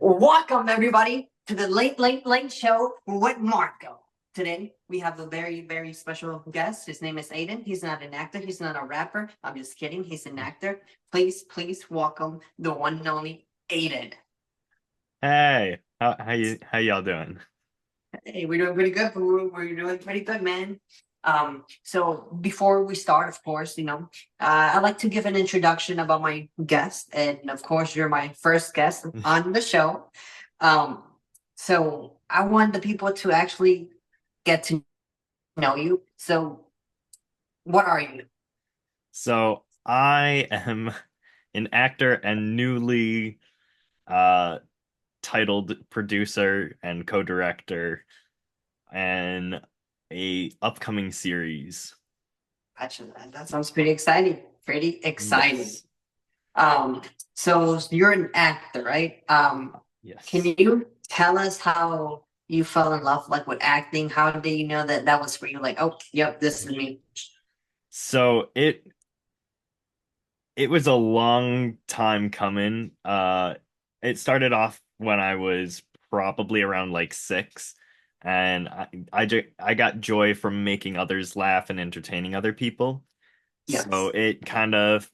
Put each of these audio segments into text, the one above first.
Welcome, everybody, to the Late Show with Marco. Today, we have a very special guest. His name is Aiden. He's not an actor. He's not a rapper. I'm just kidding. He's an actor. Please welcome the one and only Aiden. Hey, how y'all doing? Hey, we're doing pretty good. We're doing pretty good, man. So before we start, of course, I'd like to give an introduction about my guest, and of course, you're my first guest on the show. Um, so I want the people to actually get to know you. So, what are you? So I am an actor and newly uh titled producer and co-director and a upcoming series. Actually, that sounds pretty exciting. Pretty exciting. Yes. Um, so you're an actor, right? Can Yes. you tell us how you fell in love like with acting? How did you know that that was for you? Like, oh, yep, this is me. So it was a long time coming. It started off when I was probably around like 6, and I got joy from making others laugh and entertaining other people. So Yes. it kind of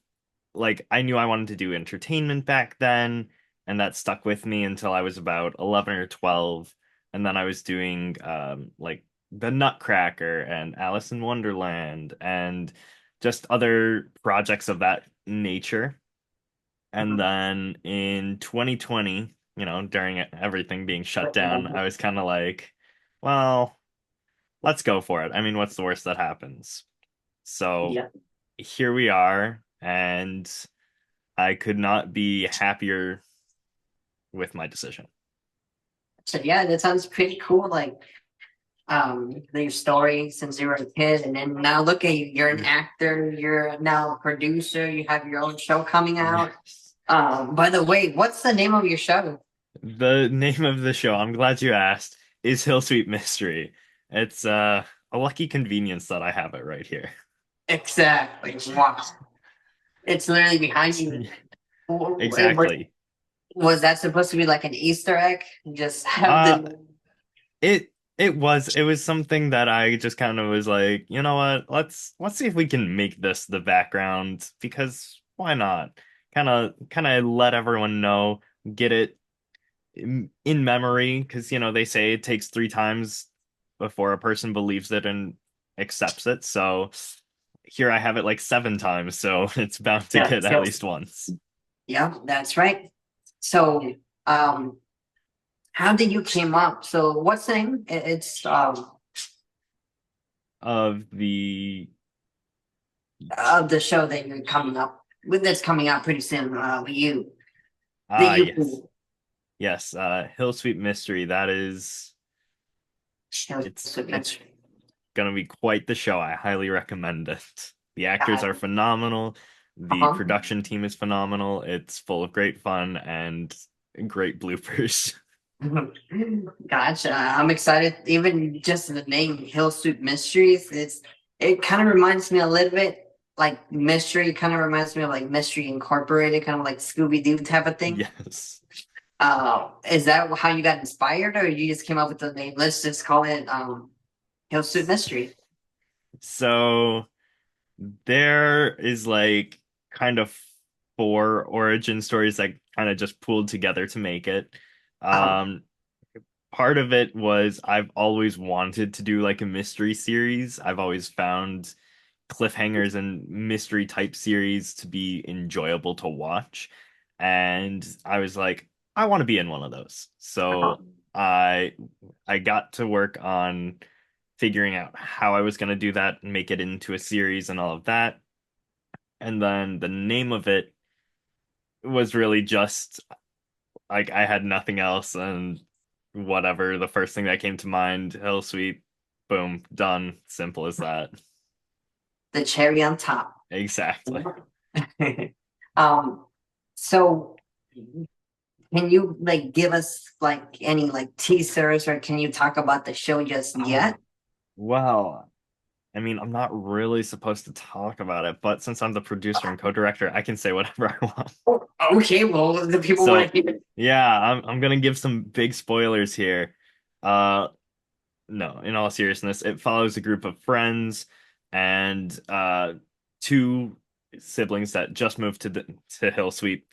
like I knew I wanted to do entertainment back then, and that stuck with me until I was about 11 or 12, and then I was doing like the Nutcracker and Alice in Wonderland and just other projects of that nature. And Mhm. then in 2020, during everything being shut down, I was kind of like, well, let's go for it. I mean, what's the worst that happens? So Yeah. here we are, and I could not be happier with my decision. So yeah, that sounds pretty cool. Like, your story since you were a kid, and then now look at you. You're an actor. You're now a producer. You have your own show coming out. Yes. By the way, what's the name of your show? The name of the show, I'm glad you asked, is Hill Sweet Mystery. It's a lucky convenience that I have it right here. Exactly. Wow. It's literally behind you. Exactly. Was that supposed to be like an Easter egg? Just have Uh the it was something that I just kind of was like, you know what? Let's see if we can make this the background because why not? Kind of let everyone know, get it in memory because they say it takes 3 times before a person believes it and accepts it. So here I have it like 7 times, so it's bound to yeah, get at least once. yeah, that's right. So, um, how did you came up? So, what's the name? It's Of the of the show that you're coming up with. That's coming out pretty soon. You, the yes. you. Yes, Hill Sweet Mystery. It's gonna be quite the show. I highly recommend it. The actors are phenomenal. The Uh-huh. production team is phenomenal. It's full of great fun and great bloopers. Gotcha. I'm excited. Even just the name Hill Street Mysteries, it kind of reminds me a little bit like mystery. Kind of reminds me of like Mystery Incorporated, kind of like Scooby Doo type of thing. Yes. Is that how you got inspired, or you just came up with the name? Let's just call it Hill Street Mystery. So there is like kind of 4 origin stories that kind of just pooled together to make it. Um, Um, Part of it was I've always wanted to do like a mystery series. I've always found cliffhangers and mystery type series to be enjoyable to watch. And I was like, I want to be in one of those. So I I got to work on figuring out how I was going to do that and make it into a series and all of that. And then the name of it was really just like I had nothing else and whatever. The first thing that came to mind, Hill Sweep, boom, done. Simple as that. the cherry on top. Exactly. um, so can you like give us like any like teasers, or can you talk about the show just yet? Well, I mean, I'm not really supposed to talk about it, but since I'm the producer and co-director, I can say whatever I want. Oh, okay, well, the people want So, to keep it. yeah, I'm gonna give some big spoilers here. Uh, no, in all seriousness, it follows a group of friends and two siblings that just moved to Hill Sweep.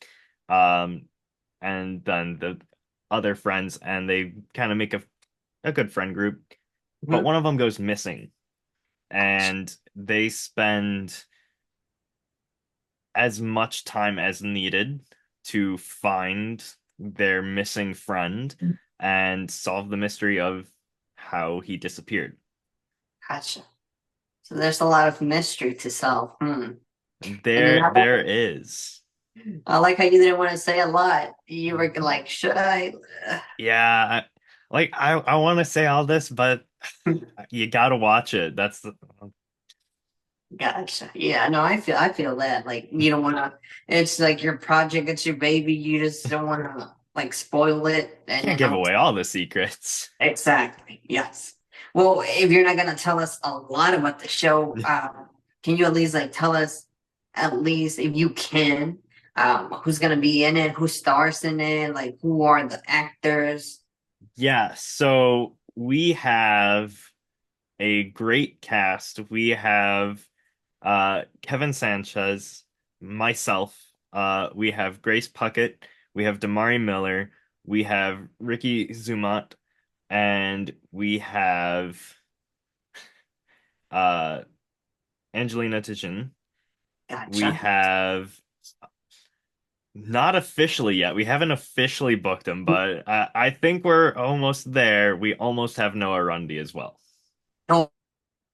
Um, and then the other friends, and they kind of make a good friend group. But Mhm. one of them goes missing, and they spend as much time as needed to find their missing friend and solve the mystery of how he disappeared. Gotcha. So there's a lot of mystery to solve. Hmm. And There is. I like how you didn't want to say a lot. You were like, should I? Yeah, I want to say all this, but you gotta watch it. That's the, Gotcha. Yeah, no, I feel that. Like you don't want to. It's like your project. It's your baby. You just don't want to like spoil it. And can't then give away all the secrets. exactly. Yes. Well, if you're not gonna tell us a lot about the show, can you at least like tell us at least if you can, who's gonna be in it, who stars in it, like who are the actors? Yeah, so we have a great cast. We have Kevin Sanchez, myself, we have Grace Puckett, we have Damari Miller, we have Ricky Zumot, and we have uh Angelina Tishin. We Gotcha. have not officially yet. We haven't officially booked him, but I think we're almost there. We almost have Noah Rundy as well. Oh,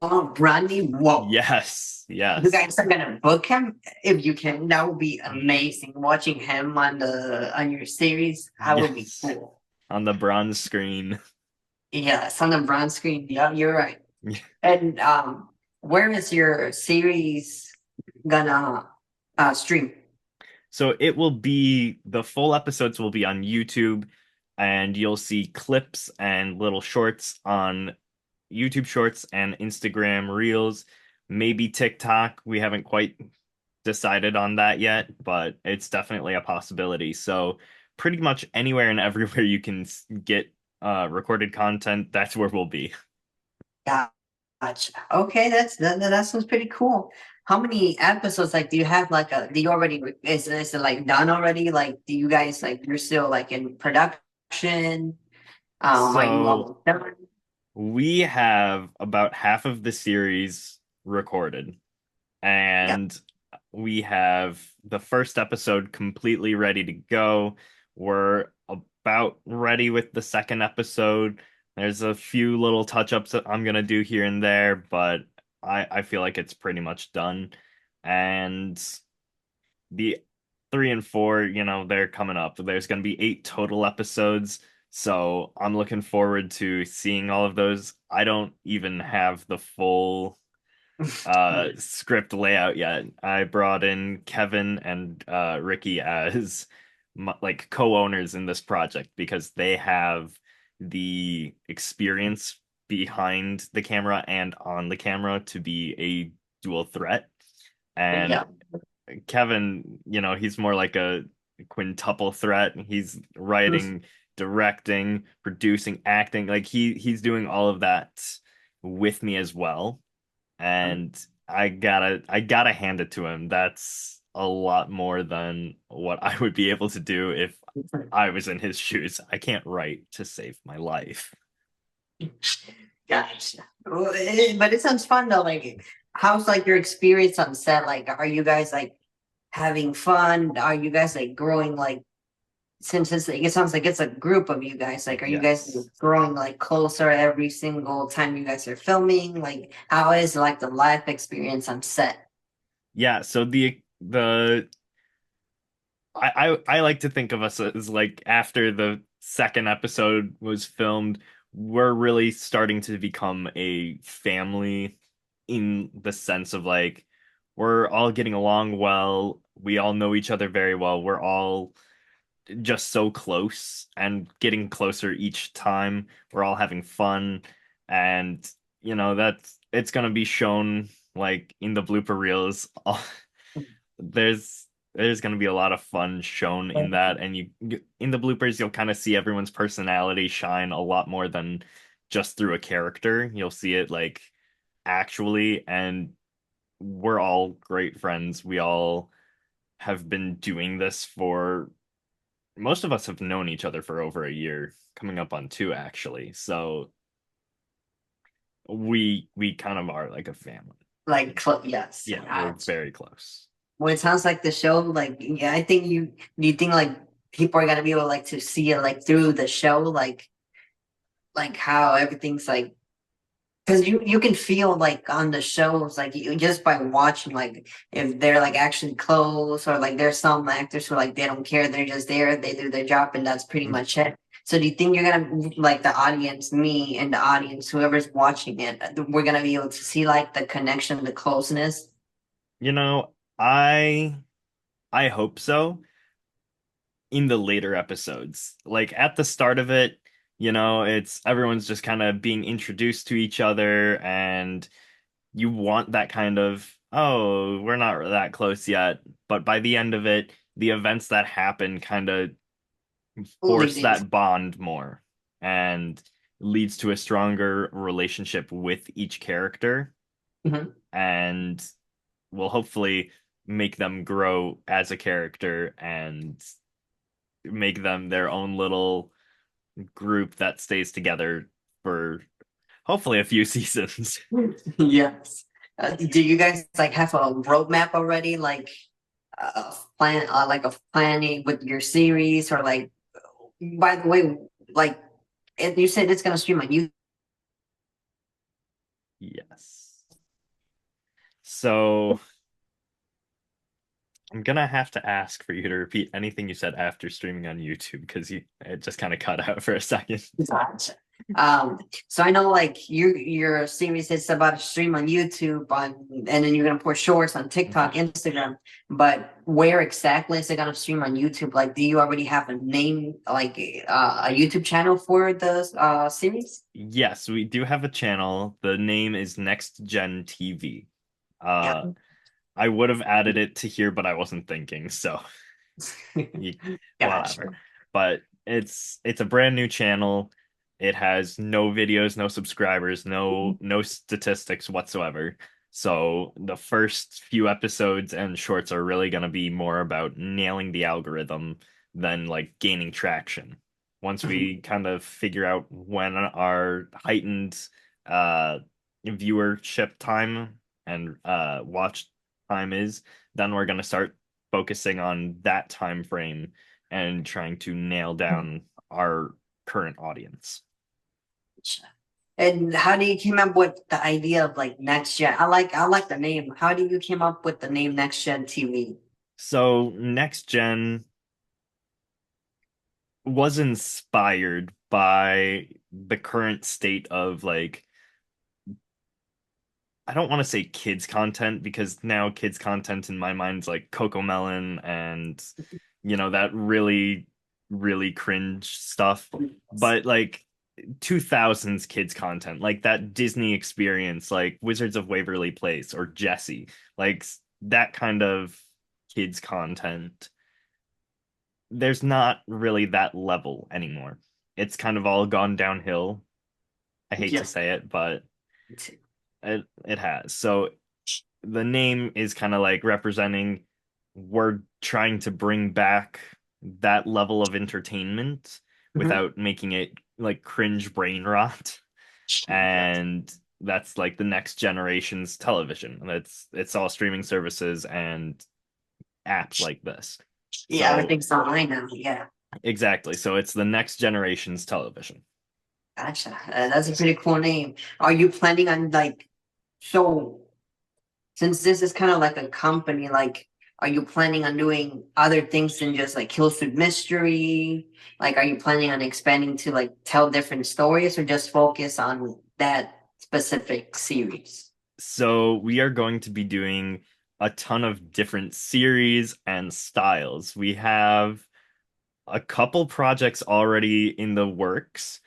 oh, Rodney, whoa. Yes, You yes. guys are gonna book him if you can. That would be amazing. Watching him on the on your series, that would be Yes. cool. On the bronze screen. Yeah, it's on the bronze screen. Yeah, you're right. And where is your series gonna stream? So it will be the full episodes will be on YouTube, and you'll see clips and little shorts on YouTube Shorts and Instagram Reels, maybe TikTok. We haven't quite decided on that yet, but it's definitely a possibility. So pretty much anywhere and everywhere you can get recorded content, that's where we'll be. Gotcha. Okay, that sounds pretty cool. How many episodes like do you have? Like, do you already is it like done already? Like, do you guys like you're still like in production? Are you So almost done? we have about half of the series recorded, Yeah. and we have the first episode completely ready to go. We're about ready with the second episode. There's a few little touch-ups that I'm gonna do here and there, but I feel like it's pretty much done. And the three and four, they're coming up. There's gonna be 8 total episodes. So I'm looking forward to seeing all of those. I don't even have the full script layout yet. I brought in Kevin and Ricky as like co-owners in this project because they have the experience behind the camera and on the camera to be a dual threat. And Yeah. Kevin, he's more like a quintuple threat. He's writing, directing, producing, acting. Like he's doing all of that with me as well, and I gotta hand it to him. That's a lot more than what I would be able to do if I was in his shoes. I can't write to save my life. Gotcha. But it sounds fun though. Like, how's like your experience on set? Like, are you guys like having fun? Are you guys like growing like since it's like, it sounds like it's a group of you guys. Like, are you guys Yes. growing like closer every single time you guys are filming? Like, how is like the life experience on set? Yeah, so the I like to think of us as like after the second episode was filmed, we're really starting to become a family in the sense of like we're all getting along well. We all know each other very well. We're all just so close and getting closer each time. We're all having fun, and that's it's gonna be shown like in the blooper reels. There's there's gonna be a lot of fun shown in that, and in the bloopers you'll kind of see everyone's personality shine a lot more than just through a character. You'll see it like actually, and we're all great friends. We all have been doing this for most of us have known each other for over a year, coming up on two actually. So we kind of are like a family. Like, yes. Yeah, we're very close. Well, it sounds like the show, like, yeah, I think do you think like people are gonna be able like to see it like through the show, like how everything's like, because you can feel like on the shows, like you just by watching, like if they're like actually close, or like there's some actors who like they don't care, they're just there, they do their job, and that's pretty much it. So do you think you're gonna like the audience, me and the audience, whoever's watching it, we're gonna be able to see like the connection, the closeness? You know, I hope so in the later episodes. Like at the start of it, it's everyone's just kind of being introduced to each other, and you want that kind of, oh, we're not that close yet. But by the end of it, the events that happen kind of force Leading. that bond more and leads to a stronger relationship with each character, Mhm. and will hopefully make them grow as a character and make them their own little group that stays together for hopefully a few seasons. Yes. Do you guys like have a roadmap already, like a planning with your series, or like? By the way, like, and you said it's gonna stream on YouTube. Yes. So I'm gonna have to ask for you to repeat anything you said after streaming on YouTube because you it just kind of cut out for a second. Gotcha. So I know like your series is about to stream on YouTube and then you're gonna put shorts on TikTok, Instagram. But where exactly is it gonna stream on YouTube? Like, do you already have a name, like a YouTube channel for the series? Yes, we do have a channel. The name is Next Gen TV. Yeah. Uh, I would have added it to here, but I wasn't thinking, so Gotcha. whatever. But it's a brand new channel. It has no videos, no subscribers, no statistics whatsoever. So the first few episodes and shorts are really going to be more about nailing the algorithm than like gaining traction. Once we kind of figure out when our heightened uh viewership time and watch time is, then we're going to start focusing on that time frame and trying to nail down our current audience. And how do you came up with the idea of like next gen? I like the name. How do you came up with the name Next Gen TV? So next gen was inspired by the current state of like, I don't want to say kids content because now kids content in my mind is like Coco Melon and that really cringe stuff. But like 2000s kids content, like that Disney experience, like Wizards of Waverly Place or Jessie, like that kind of kids content. There's not really that level anymore. It's kind of all gone downhill. I hate to Yeah. say it, but it has. So the name is kind of like representing we're trying to bring back that level of entertainment Mhm. without making it like cringe brain rot. Yes. And that's like the next generation's television. It's all streaming services and apps like this. Yeah, So everything's online now. Yeah. exactly. So it's the next generation's television. Gotcha. That's a pretty cool name. Are you planning on like, so since this is kind of like a company, like, are you planning on doing other things than just like Kill Suit Mystery? Like, are you planning on expanding to like tell different stories, or just focus on that specific series? So we are going to be doing a ton of different series and styles. We have a couple projects already in the works.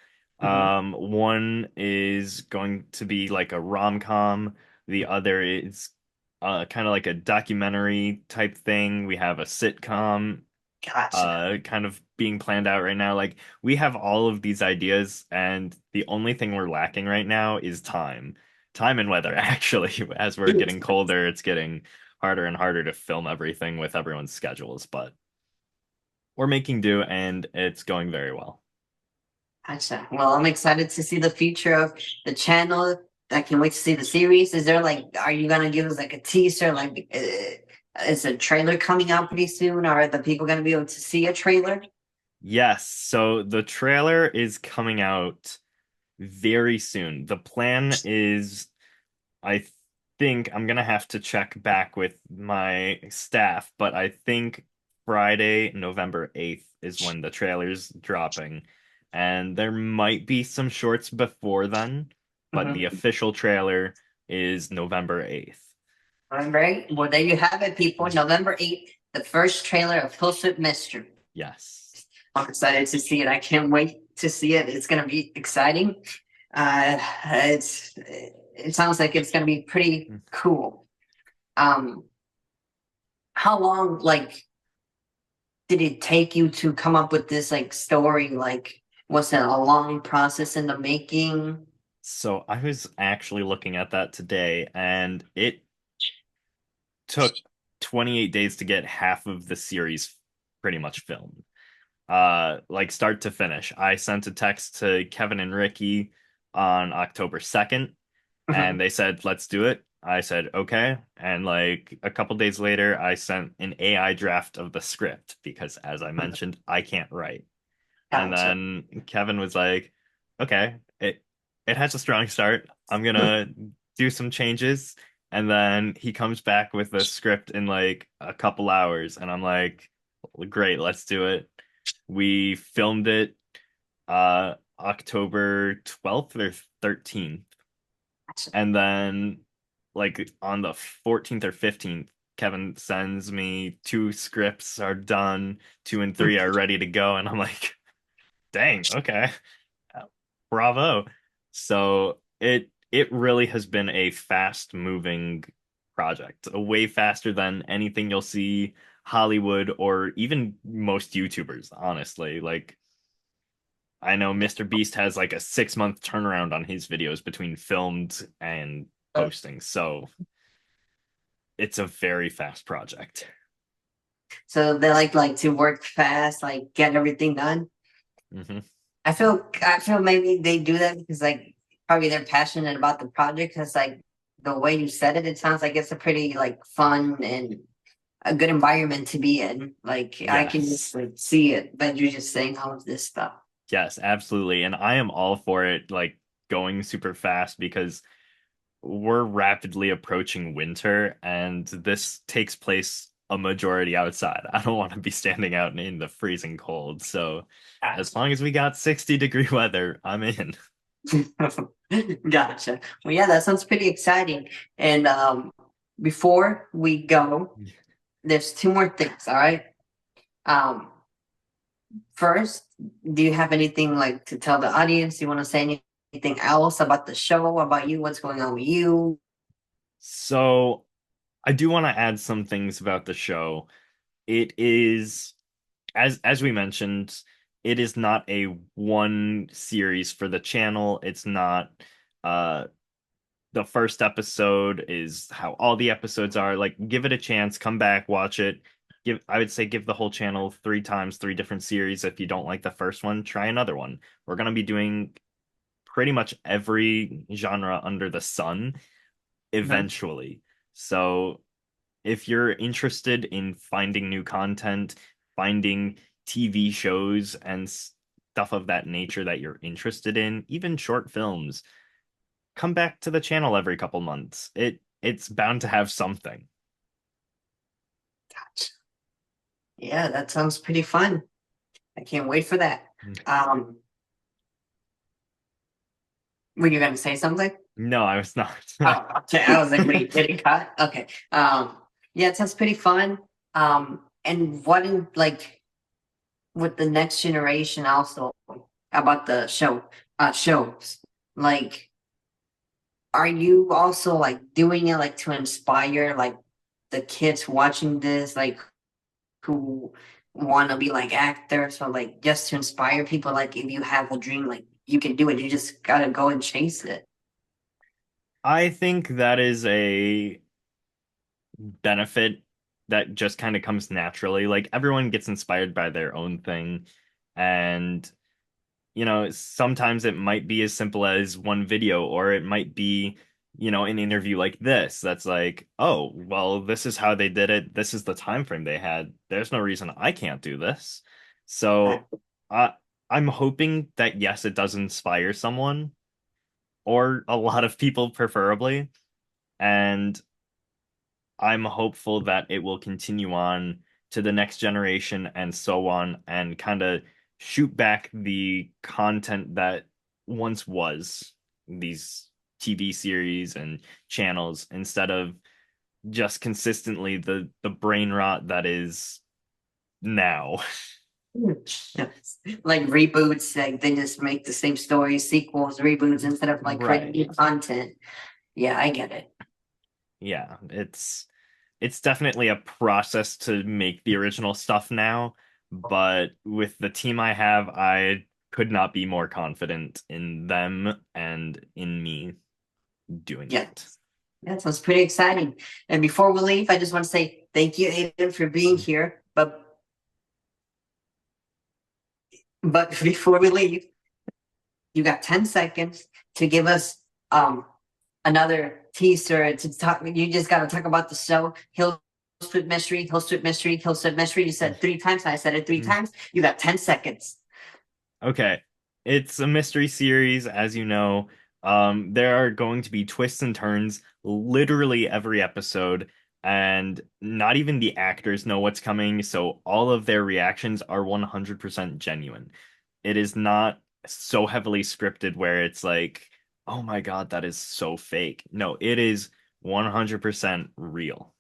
Mhm. One is going to be like a rom-com. The other is kind of like a documentary type thing. We have a sitcom Gotcha. kind of being planned out right now. Like we have all of these ideas, and the only thing we're lacking right now is time. Time and weather, actually. As we're getting colder, it's getting harder and harder to film everything with everyone's schedules, but we're making do and it's going very well. Gotcha. Well, I'm excited to see the future of the channel. I can't wait to see the series. Is there like, are you gonna give us like a teaser? Like, is a trailer coming out pretty soon? Are the people gonna be able to see a trailer? Yes, so the trailer is coming out very soon. The plan is, I think I'm gonna have to check back with my staff, but I think Friday, November 8th is when the trailer's dropping. And there might be some shorts before then, but the Mm-hmm. official trailer is November 8th. All right. Well, there you have it, people. November 8th, the first trailer of Pursuit Mystery. Yes. I'm excited to see it. I can't wait to see it. It's gonna be exciting. It sounds like it's gonna be pretty cool. Um, how long did it take you to come up with this like story? Like, was it a long process in the making? So I was actually looking at that today, and it took 28 days to get half of the series pretty much filmed. Like start to finish. I sent a text to Kevin and Ricky on October 2nd, and Mhm. they said, let's do it. I said, okay. And like a couple days later, I sent an AI draft of the script because, as I mentioned, I can't write. And Gotcha. then Kevin was like, okay, it has a strong start. I'm gonna do some changes. And then he comes back with a script in like a couple hours, and I'm like, great, let's do it. We filmed it October 12th or 13th. Gotcha. And then like on the 14th or 15th, Kevin sends me two scripts are done, two and three are ready to go, and I'm like, dang, okay. Bravo. So it really has been a fast moving project, way faster than anything you'll see Hollywood or even most YouTubers, honestly. Like I know Mr. Beast has like a 6 month turnaround on his videos between filmed and posting. So it's a very fast project. So they like to work fast, like get everything done. Hmm. I feel maybe they do that because like probably they're passionate about the project. Because like the way you said it, it sounds like it's a pretty like fun and a good environment to be in. Like I can just Yes. like see it, but you're just saying all of this stuff. Yes, absolutely. And I am all for it, like going super fast because we're rapidly approaching winter and this takes place a majority outside. I don't want to be standing out in the freezing cold. So as long as we got 60-degree weather, I'm in. Gotcha. Well, yeah, that sounds pretty exciting. And before we go, there's two more things. All right. Um, first, do you have anything like to tell the audience? You want to say anything else about the show, about you, what's going on with you? So I do want to add some things about the show. It is as we mentioned, it is not a one series for the channel. It's not uh the first episode is how all the episodes are. Like, give it a chance, come back, watch it. I would say give the whole channel three times, three different series. If you don't like the first one, try another one. We're gonna be doing pretty much every genre under the sun Mhm. eventually. So if you're interested in finding new content, finding TV shows and stuff of that nature that you're interested in, even short films, come back to the channel every couple months. It's bound to have something. Gotcha. Yeah, that sounds pretty fun. I can't wait for that. Um, were you gonna say something? No, I was not. Oh, okay. I was like, wait, did it cut? Okay. Yeah, it sounds pretty fun. And what in like with the next generation also about the show? shows. Like, are you also like doing it like to inspire like the kids watching this, like who want to be like actors, or like just to inspire people? Like, if you have a dream, like you can do it. You just gotta go and chase it. I think that is a benefit that just kind of comes naturally. Like everyone gets inspired by their own thing. And, sometimes it might be as simple as one video, or it might be, an interview like this that's like, oh, well, this is how they did it. This is the time frame they had. There's no reason I can't do this. Uh, So I I'm hoping that yes, it does inspire someone or a lot of people preferably. And I'm hopeful that it will continue on to the next generation and so on, and kind of shoot back the content that once was these TV series and channels, instead of just consistently the brain rot that is now. like reboots, like they just make the same story, sequels, reboots instead of like creating Right. new content. Yeah, I get it. Yeah, it's definitely a process to make the original stuff now, but with the team I have, I could not be more confident in them and in me doing Yeah. it. That sounds pretty exciting. And before we leave, I just want to say thank you, Aiden, for being here. But before we leave, you got 10 seconds to give us another teaser to talk. You just gotta talk about the show. Hill Street Mystery, Hill Street Mystery, Hill Street Mystery. You said three times, I said it three times. You got 10 seconds. Okay. It's a mystery series, as you know. There are going to be twists and turns literally every episode, and not even the actors know what's coming, so all of their reactions are 100% genuine. It is not so heavily scripted where it's like, oh my God, that is so fake. No, it is 100% real.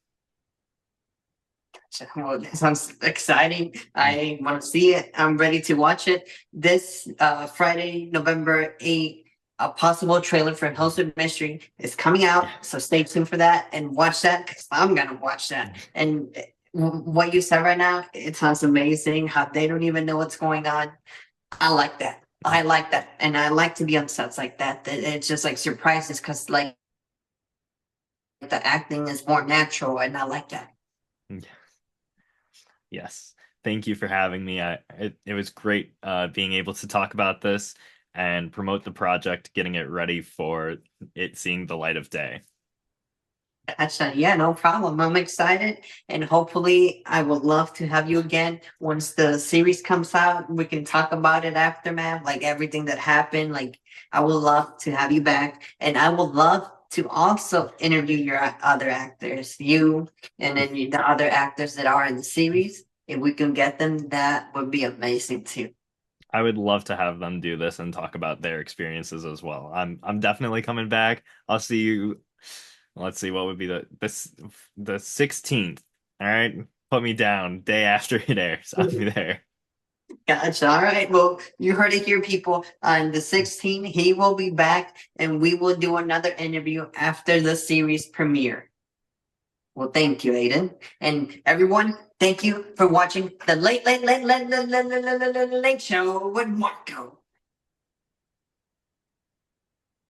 Well, that sounds exciting. I want to see it. I'm ready to watch it. This Friday, November 8th, a possible trailer for Hellsing Mystery is coming out. So stay tuned for that and watch that, because I'm going to watch that. And what you said right now, it sounds amazing how they don't even know what's going on. I like that. I like that. And I like to be on sets like that. That it's just like surprises, because like the acting is more natural, and I like that. Yes. Thank you for having me. It was great being able to talk about this and promote the project, getting it ready for it seeing the light of day. Gotcha. Yeah, no problem. I'm excited, and hopefully, I would love to have you again once the series comes out. We can talk about it aftermath, like everything that happened. Like, I would love to have you back, and I would love to also interview your other actors, you, and then the other actors that are in the series. If we can get them, that would be amazing too. I would love to have them do this and talk about their experiences as well. I'm definitely coming back. I'll see you. Let's see what would be the 16th. All right. Put me down day after it airs. I'll be there. Gotcha. All right. Well, you heard it here, people. On the 16th, he will be back, and we will do another interview after the series premiere. Well, thank you, Aiden. And everyone, thank you for watching the Late Show with Marco.